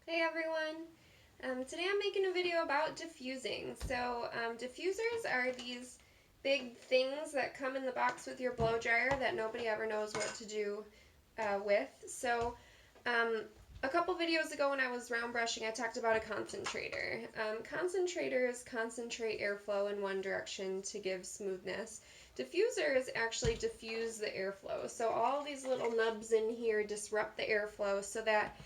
Hey everyone! Today I'm making a video about diffusing. So diffusers are these big things that come in the box with your blow dryer that nobody ever knows what to do with. So a couple videos ago when I was round brushing, I talked about a concentrator. Concentrators concentrate airflow in one direction to give smoothness. Diffusers actually diffuse the airflow. So all these little nubs in here disrupt the airflow so that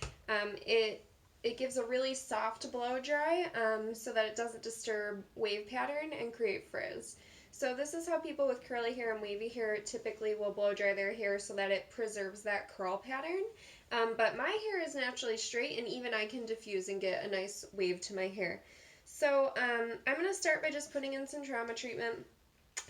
it gives a really soft blow dry so that it doesn't disturb wave pattern and create frizz. So this is how people with curly hair and wavy hair typically will blow dry their hair so that it preserves that curl pattern. But my hair is naturally straight, and even I can diffuse and get a nice wave to my hair. So I'm going to start by just putting in some trauma treatment.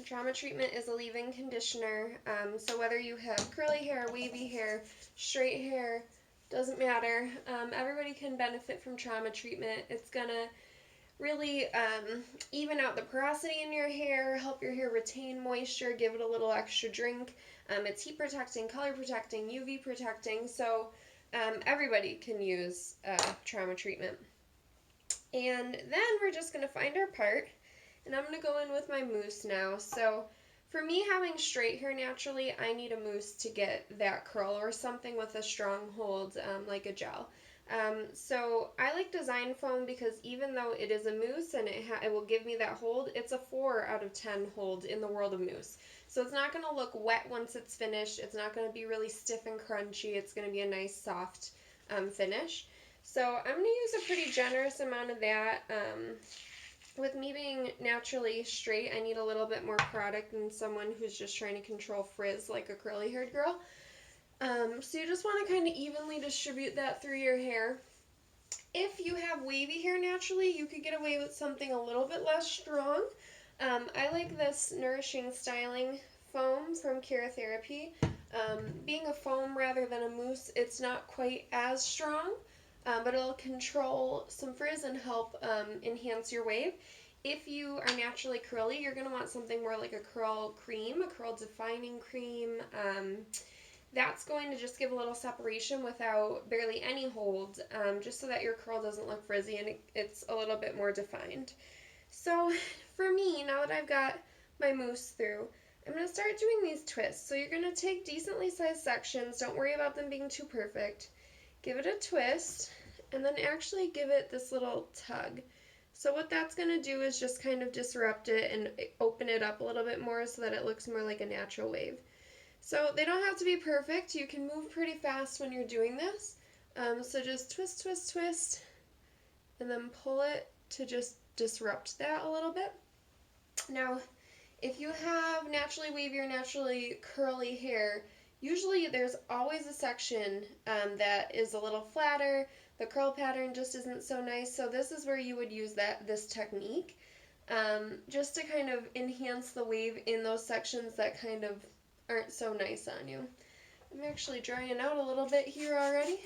Trauma treatment is a leave-in conditioner, so whether you have curly hair, wavy hair, straight hair, doesn't matter. Everybody can benefit from trauma treatment. It's gonna really even out the porosity in your hair, help your hair retain moisture, give it a little extra drink. It's heat protecting, color protecting, UV protecting, so everybody can use trauma treatment. And then we're just gonna find our part, and I'm gonna go in with my mousse now. So for me, having straight hair naturally, I need a mousse to get that curl, or something with a strong hold, like a gel. So I like Design Foam because even though it is a mousse and it will give me that hold, it's a 4 out of 10 hold in the world of mousse. So it's not going to look wet once it's finished. It's not going to be really stiff and crunchy. It's going to be a nice soft finish. So I'm going to use a pretty generous amount of that. With me being naturally straight, I need a little bit more product than someone who's just trying to control frizz like a curly haired girl. So you just want to kind of evenly distribute that through your hair. If you have wavy hair naturally, you could get away with something a little bit less strong. I like this Nourishing Styling Foam from Care Therapy. Being a foam rather than a mousse, it's not quite as strong, but it'll control some frizz and help enhance your wave. If you are naturally curly, you're going to want something more like a curl cream, a curl defining cream. That's going to just give a little separation without barely any hold, just so that your curl doesn't look frizzy and it's a little bit more defined. So for me, now that I've got my mousse through, I'm going to start doing these twists. So you're going to take decently sized sections, don't worry about them being too perfect, give it a twist, and then actually give it this little tug. So what that's going to do is just kind of disrupt it and open it up a little bit more so that it looks more like a natural wave. So they don't have to be perfect. You can move pretty fast when you're doing this. So just twist, twist, twist, and then pull it to just disrupt that a little bit. Now, if you have naturally wavy or naturally curly hair, usually there's always a section that is a little flatter. The curl pattern just isn't so nice. So this is where you would use this technique, just to kind of enhance the wave in those sections that kind of aren't so nice on you. I'm actually drying out a little bit here already.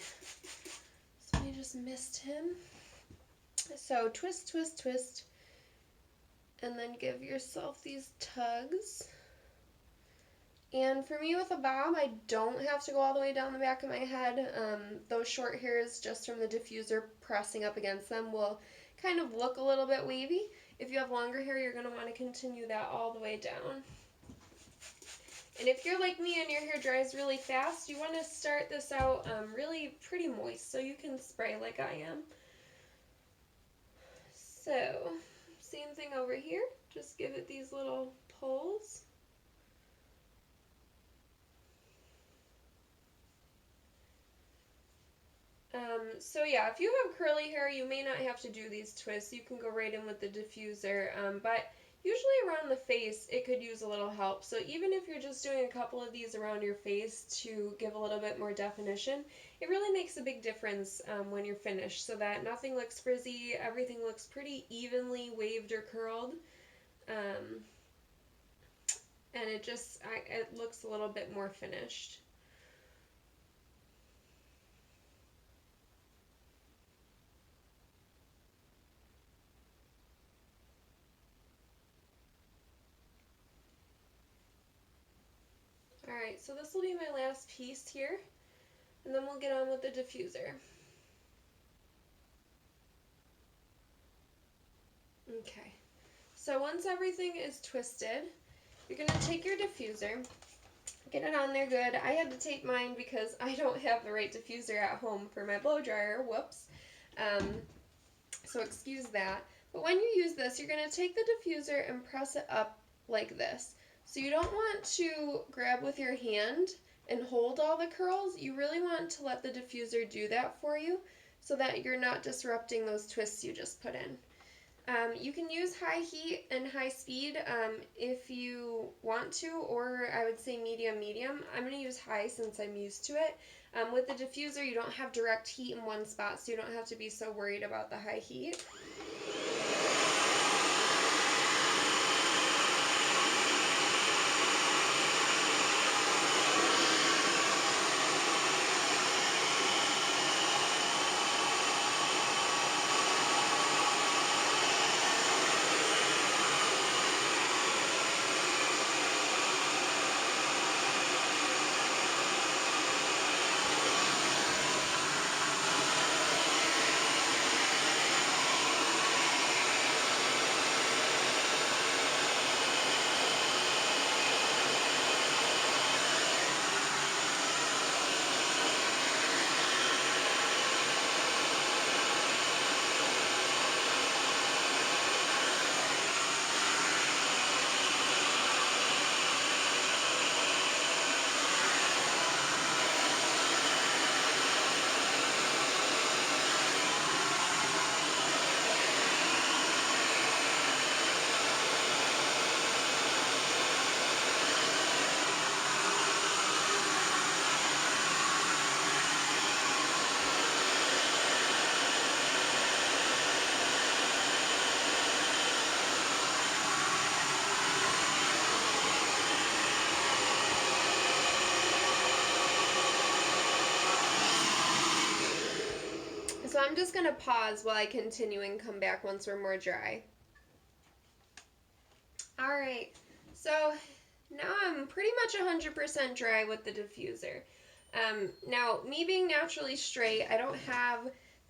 So I just missed him. So twist, twist, twist, and then give yourself these tugs. And for me with a bob, I don't have to go all the way down the back of my head. Those short hairs just from the diffuser pressing up against them will kind of look a little bit wavy. If you have longer hair, you're going to want to continue that all the way down. And if you're like me and your hair dries really fast, you want to start this out really pretty moist so you can spray like I am. So, same thing over here. Just give it these little pulls. So yeah, if you have curly hair, you may not have to do these twists. You can go right in with the diffuser, but usually around the face, it could use a little help. So even if you're just doing a couple of these around your face to give a little bit more definition, it really makes a big difference when you're finished, so that nothing looks frizzy, everything looks pretty evenly waved or curled, and it looks a little bit more finished. Alright, so this will be my last piece here, and then we'll get on with the diffuser. Okay, so once everything is twisted, you're going to take your diffuser, get it on there good. I had to tape mine because I don't have the right diffuser at home for my blow dryer. Whoops. So excuse that. But when you use this, you're going to take the diffuser and press it up like this. So you don't want to grab with your hand and hold all the curls. You really want to let the diffuser do that for you so that you're not disrupting those twists you just put in. You can use high heat and high speed if you want to, or I would say medium. I'm going to use high since I'm used to it. With the diffuser, you don't have direct heat in one spot, so you don't have to be so worried about the high heat. So I'm just going to pause while I continue and come back once we're more dry. Alright, so now I'm pretty much 100% dry with the diffuser. Now, me being naturally straight, I don't have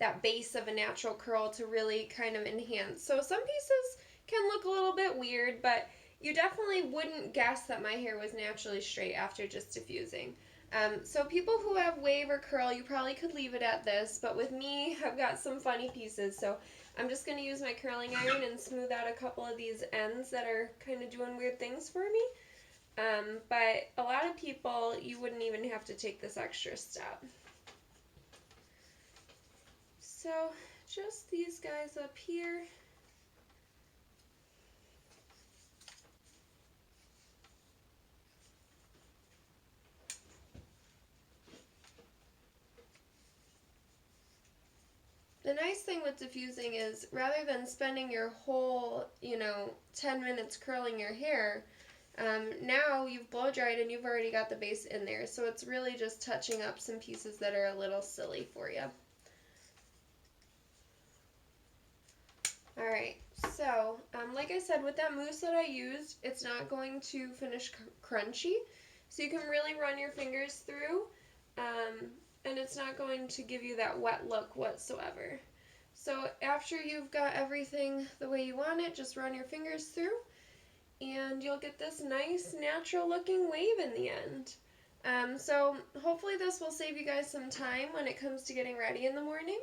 that base of a natural curl to really kind of enhance. So some pieces can look a little bit weird, but you definitely wouldn't guess that my hair was naturally straight after just diffusing. So people who have wave or curl, you probably could leave it at this, but with me, I've got some funny pieces, so I'm just going to use my curling iron and smooth out a couple of these ends that are kind of doing weird things for me. But a lot of people, you wouldn't even have to take this extra step. So just these guys up here. The nice thing with diffusing is rather than spending your whole, 10 minutes curling your hair, now you've blow dried and you've already got the base in there. So it's really just touching up some pieces that are a little silly for you. Alright, so like I said, with that mousse that I used, it's not going to finish crunchy. So you can really run your fingers through. And it's not going to give you that wet look whatsoever. So after you've got everything the way you want it, just run your fingers through and you'll get this nice natural looking wave in the end. So hopefully this will save you guys some time when it comes to getting ready in the morning.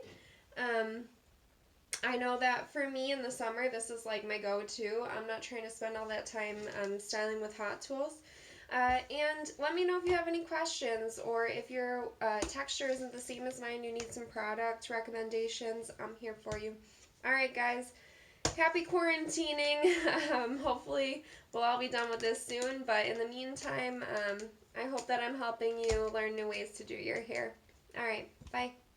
I know that for me in the summer, this is like my go-to. I'm not trying to spend all that time styling with hot tools. And let me know if you have any questions or if your texture isn't the same as mine, you need some product recommendations, I'm here for you. Alright guys, happy quarantining. Hopefully we'll all be done with this soon, but in the meantime, I hope that I'm helping you learn new ways to do your hair. Alright, bye.